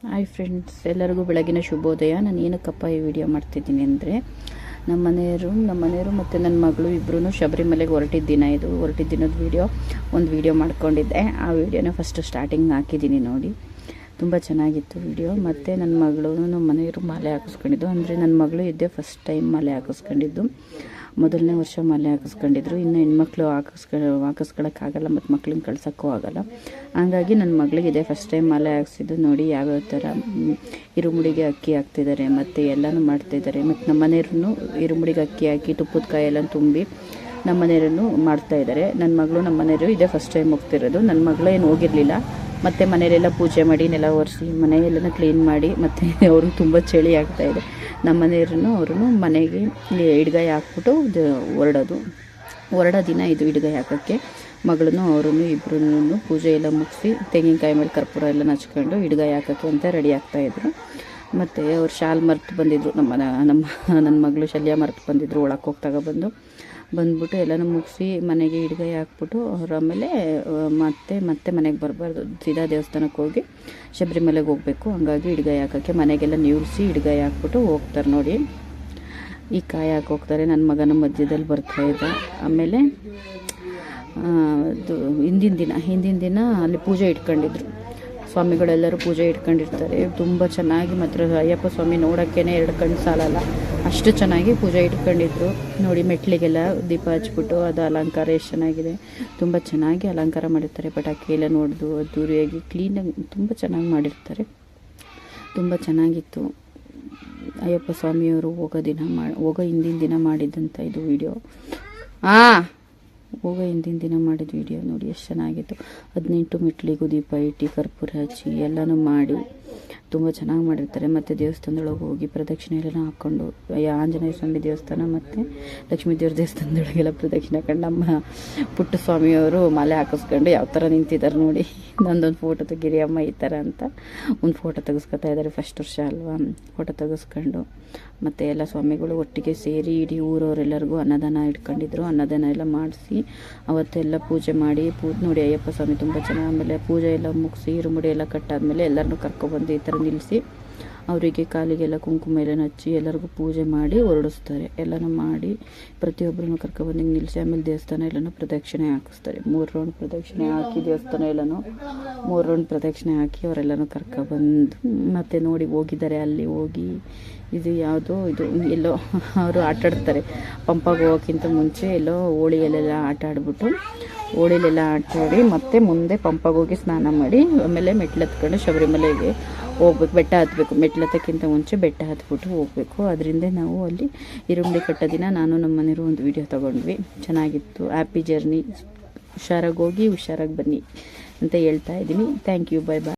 Hi friends, ಎಲ್ಲರಿಗೂ ಬೆಳಗಿನ ಶುಭೋದಯ. ನಾನು ಏನಕ್ಕಪ್ಪ ಈ ವಿಡಿಯೋ ಮಾಡ್ತಿದ್ದೀನಿ ಅಂದರೆ, ನಮ್ಮ ಮನೆಯವರು ಮತ್ತು ನನ್ನ ಮಗಳು ಇಬ್ಬರೂ ಶಬರಿಮಲೆಗೆ ಹೊರಟಿದ್ದ ದಿನದ ಒಂದು ವಿಡಿಯೋ ಮಾಡ್ಕೊಂಡಿದ್ದೆ. ಆ ವಿಡಿಯೋನ ಫಸ್ಟ್ ಸ್ಟಾರ್ಟಿಂಗ್ ಹಾಕಿದ್ದೀನಿ ನೋಡಿ. ತುಂಬ ಚೆನ್ನಾಗಿತ್ತು ವಿಡಿಯೋ. ಮತ್ತು ನನ್ನ ಮಗಳು ನಮ್ಮ ಮನೆಯವರು ಮಾಲೆ ಹಾಕಿಸ್ಕೊಂಡಿದ್ದು. ಅಂದರೆ ನನ್ನ ಮಗಳು ಇದ್ದೇ ಫಸ್ಟ್ ಟೈಮ್ ಮಾಲೆ ಹಾಕಿಸ್ಕೊಂಡಿದ್ದು. ಮೊದಲನೇ ವರ್ಷ ಮಾಲೆ ಹಾಕಿಸ್ಕೊಂಡಿದ್ರು. ಇನ್ನು ಹೆಣ್ಮಕ್ಳು ಹಾಕಿಸ್ಕೊಳ್ಳೋಕ್ಕಾಗಲ್ಲ ಮತ್ತು ಮಕ್ಳನ್ನ ಕಳ್ಸೋಕ್ಕೂ ಆಗೋಲ್ಲ. ಹಂಗಾಗಿ ನನ್ನ ಮಗಳಿಗೆ ಇದೇ ಫಸ್ಟ್ ಟೈಮ್ ಮಾಲೆ ಹಾಕ್ಸಿದ್ದು. ನೋಡಿ ಯಾವ್ಯಾವ ಥರ ಇರುಮುಡಿಗೆ ಅಕ್ಕಿ ಹಾಕ್ತಿದ್ದಾರೆ ಮತ್ತು ಎಲ್ಲನೂ ಮಾಡ್ತಾಯಿದ್ದಾರೆ. ಮತ್ತು ನಮ್ಮ ಮನೆಯವ್ರೂ ಇರುಮುಡಿಗೆ ಅಕ್ಕಿ ಹಾಕಿ ತುಪ್ಪದ ಕಾಯಿ ಎಲ್ಲ ತುಂಬಿ ನಮ್ಮ ಮನೆಯವ್ರೂ ಮಾಡ್ತಾಯಿದ್ದಾರೆ. ನನ್ನ ಮಗಳು ನಮ್ಮ ಮನೆಯವರು ಇದೇ ಫಸ್ಟ್ ಟೈಮ್ ಹೋಗ್ತಿರೋದು. ನನ್ನ ಮಗಳು ಏನು ಹೋಗಿರಲಿಲ್ಲ. ಮತ್ತು ಮನೆಯಲ್ಲೆಲ್ಲ ಪೂಜೆ ಮಾಡಿ ನೆಲ ಒರೆಸಿ ಮನೆಯೆಲ್ಲ ಕ್ಲೀನ್ ಮಾಡಿ, ಮತ್ತು ಅವ್ರಿಗೆ ತುಂಬ ಚಳಿ ಆಗ್ತಾಯಿದೆ. ನಮ್ಮ ಮನೆಯವ್ರೂ ಮನೆಗೆ ಇಡ್ಗಾಯಿ ಹಾಕ್ಬಿಟ್ಟು ಹೊರಡೋ ದಿನ ಇದು ಇಡ್ಗಾಯಿ ಹಾಕೋಕ್ಕೆ. ಮಗಳೂ ಅವರು ಇಬ್ಬರೂ ಪೂಜೆ ಎಲ್ಲ ಮುಗಿಸಿ ತೆಂಗಿನಕಾಯಿ ಮೇಲೆ ಕರ್ಪೂರ ಎಲ್ಲ ಹಚ್ಕೊಂಡು ಇಡ್ಗಾಯಿ ಹಾಕೋಕ್ಕೆ ಅಂತ ರೆಡಿ ಆಗ್ತಾಯಿದ್ರು. ಮತ್ತು ಅವ್ರು ಶಾಲ್ ಮರ್ತು ಬಂದಿದ್ದರು. ನನ್ನ ಮಗಳು ಶಲ್ಯ ಮರ್ತು ಬಂದಿದ್ದರು. ಒಳಕ್ಕೆ ಹೋಗಿ ಬಂದ್ಬಿಟ್ಟು ಎಲ್ಲನೂ ಮುಗಿಸಿ ಮನೆಗೆ ಇಡ್ಗಾಯಿ ಹಾಕ್ಬಿಟ್ಟು ಅವ್ರು ಆಮೇಲೆ ಮತ್ತೆ ಮನೆಗೆ ಬರಬಾರ್ದು, ಸೀದಾ ದೇವಸ್ಥಾನಕ್ಕೆ ಹೋಗಿ ಶಬರಿಮಲೆಗೆ ಹೋಗಬೇಕು. ಹಂಗಾಗಿ ಇಡ್ಗಾಯಿ ಹಾಕೋಕ್ಕೆ ಮನೆಗೆಲ್ಲ ನೀವಿಸಿ ಇಡ್ಗಾಯಿ ಹಾಕ್ಬಿಟ್ಟು ಹೋಗ್ತಾರೆ ನೋಡಿ. ಈ ಕಾಯಿ ಹಾಕಿ ಹೋಗ್ತಾರೆ. ನನ್ನ ಮಗನ ಮಧ್ಯದಲ್ಲಿ ಬರ್ತಾಯಿದ್ದ. ಆಮೇಲೆ ಹಿಂದಿನ ದಿನ ಅಲ್ಲಿ ಪೂಜೆ ಇಟ್ಕೊಂಡಿದ್ರು. ಸ್ವಾಮಿಗಳೆಲ್ಲರೂ ಪೂಜೆ ಇಟ್ಕೊಂಡಿರ್ತಾರೆ. ತುಂಬ ಚೆನ್ನಾಗಿ ಮಾತ್ರ ಅಯ್ಯಪ್ಪ ಸ್ವಾಮಿ ನೋಡೋಕ್ಕೇ 2 ಕಣ್ಣು ಸಾಲಲ್ಲ, ಅಷ್ಟು ಚೆನ್ನಾಗಿ ಪೂಜೆ ಇಟ್ಕೊಂಡಿದ್ರು ನೋಡಿ. ಮೆಟ್ಲಿಗೆಲ್ಲ ದೀಪ ಹಚ್ಬಿಟ್ಟು ಅದು ಅಲಂಕಾರ ಎಷ್ಟು ಚೆನ್ನಾಗಿದೆ. ತುಂಬ ಚೆನ್ನಾಗಿ ಅಲಂಕಾರ ಮಾಡಿರ್ತಾರೆ. ಪಟಾಕಿ ಎಲ್ಲ ನೋಡ್ದು ಅದ್ದೂರಿಯಾಗಿ ಕ್ಲೀನಾಗಿ ತುಂಬ ಚೆನ್ನಾಗಿ ಮಾಡಿರ್ತಾರೆ. ತುಂಬ ಚೆನ್ನಾಗಿತ್ತು. ಅಯ್ಯಪ್ಪ ಸ್ವಾಮಿಯವರು ಹೋಗೋ ಹಿಂದಿನ ದಿನ ಮಾಡಿದ್ದಂಥ ಇದು ವಿಡಿಯೋ. ಹಿಂದಿನ ದಿನ ಮಾಡಿದ ವಿಡಿಯೋ ನೋಡಿ, ಎಷ್ಟು ಚೆನ್ನಾಗಿತ್ತು. 18 ಮೆಟ್ಲಿಗೂ ದೀಪ ಇಟ್ಟು ಕರ್ಪೂರ ಹಚ್ಚಿ ಎಲ್ಲನೂ ಮಾಡಿ ತುಂಬ ಚೆನ್ನಾಗಿ ಮಾಡಿರ್ತಾರೆ. ಮತ್ತು ದೇವಸ್ಥಾನದೊಳಗೆ ಹೋಗಿ ಪ್ರದಕ್ಷಿಣೆ ಎಲ್ಲ ಹಾಕ್ಕೊಂಡು ಆಂಜನೇಯ ಸ್ವಾಮಿ ದೇವಸ್ಥಾನ ಮತ್ತು ಲಕ್ಷ್ಮೀ ದೇವ್ರ ದೇವಸ್ಥಾನದೊಳಗೆಲ್ಲ ಪ್ರದಕ್ಷಿಣೆ ಹಾಕೊಂಡು ನಮ್ಮ ಪುಟ್ಟ ಸ್ವಾಮಿಯವರು ಮಾಲೆ ಹಾಕಿಸ್ಕೊಂಡು ಯಾವ ಥರ ನಿಂತಿದ್ದಾರೆ ನೋಡಿ. ನಂದೊಂದು ಫೋಟೋ ತೆಗೀರಿ ಅಮ್ಮ ಈ ಥರ ಅಂತ ಒಂದು ಫೋಟೋ ತೆಗೆಸ್ಕೊತಾ ಇದ್ದಾರೆ. ಫಸ್ಟ್ ವರ್ಷ ಅಲ್ವಾ, ಫೋಟೋ ತೆಗೆಸ್ಕೊಂಡು ಮತ್ತು ಎಲ್ಲ ಸ್ವಾಮಿಗಳು ಒಟ್ಟಿಗೆ ಸೇರಿ ಇಡೀ ಊರವರೆಲ್ಲರಿಗೂ ಅನ್ನದಾನ ಇಟ್ಕೊಂಡಿದ್ರು. ಅನ್ನದಾನ ಎಲ್ಲ ಮಾಡಿಸಿ ಅವತ್ತೆಲ್ಲ ಪೂಜೆ ಮಾಡಿ ನೋಡಿ. ಅಯ್ಯಪ್ಪ ಸ್ವಾಮಿ ತುಂಬ ಚೆನ್ನಾಗಿ. ಆಮೇಲೆ ಪೂಜೆ ಎಲ್ಲ ಮುಗಿಸಿ ಇರುಮುಡಿ ಎಲ್ಲ ಕಟ್ಟಾದಮೇಲೆ ಎಲ್ಲರನ್ನೂ ಕರ್ಕೊಬಂದು ಈ ಥರ ನಿಲ್ಲಿಸಿ ಅವರಿಗೆ ಕಾಲಿಗೆಲ್ಲ ಕುಂಕುಮ ಎಲ್ಲ ಹಚ್ಚಿ ಎಲ್ಲರಿಗೂ ಪೂಜೆ ಮಾಡಿ ಹೊರಡಿಸ್ತಾರೆ. ಎಲ್ಲನೂ ಮಾಡಿ ಪ್ರತಿಯೊಬ್ಬರನ್ನು ಕರ್ಕೊಬಂದು ನಿಲ್ಲಿಸಿ ಆಮೇಲೆ ದೇವಸ್ಥಾನ ಎಲ್ಲನೂ ಪ್ರದಕ್ಷಿಣೆ ಹಾಕಿಸ್ತಾರೆ. 3 ರೌಂಡ್ ಪ್ರದಕ್ಷಿಣೆ ಹಾಕಿ ದೇವಸ್ಥಾನ ಎಲ್ಲನೂ 3 ರೌಂಡ್ ಪ್ರದಕ್ಷಿಣೆ ಹಾಕಿ ಅವರೆಲ್ಲನೂ ಕರ್ಕೊಬಂದು ಮತ್ತು ನೋಡಿ ಹೋಗಿದ್ದಾರೆ. ಅಲ್ಲಿ ಹೋಗಿ ಇದು ಎಲ್ಲೋ ಅವರು ಆಟಾಡ್ತಾರೆ. ಪಂಪಾಗೆ ಹೋಗೋಕ್ಕಿಂತ ಮುಂಚೆ ಎಲ್ಲೋ ಹೋಳಿಯಲ್ಲೆಲ್ಲ ಆಟ ಆಡ್ಬಿಟ್ಟು ಹೋಳಿಲೆಲ್ಲ ಆಟಾಡಿ ಮತ್ತೆ ಮುಂದೆ ಪಂಪಾಗೆ ಹೋಗಿ ಸ್ನಾನ ಮಾಡಿ ಆಮೇಲೆ ಮೆಟ್ಲು ಹತ್ಕೊಂಡು ಶಬರಿಮಲೆಗೆ ಹೋಗ್ಬೇಕು. ಬೆಟ್ಟ ಹತ್ತಬೇಕು. ಮೆಟ್ಲು ಹತ್ತಕ್ಕಿಂತ ಮುಂಚೆ ಬೆಟ್ಟ ಹತ್ಬಿಟ್ಟು ಹೋಗಬೇಕು. ಅದರಿಂದ ನಾವು ಅಲ್ಲಿ ಇರುಮುಡಿ ಕಟ್ಟೋ ದಿನ ನಾನು ನಮ್ಮ ಮನೆಯವರು ಒಂದು ವಿಡಿಯೋ ತೊಗೊಂಡ್ವಿ. ಚೆನ್ನಾಗಿತ್ತು. Happy journey. ಹುಷಾರಾಗಿ ಹೋಗಿ ಹುಷಾರಾಗಿ ಬನ್ನಿ ಅಂತ ಹೇಳ್ತಾ ಇದ್ದೀನಿ. Thank you. ಬಾಯ್.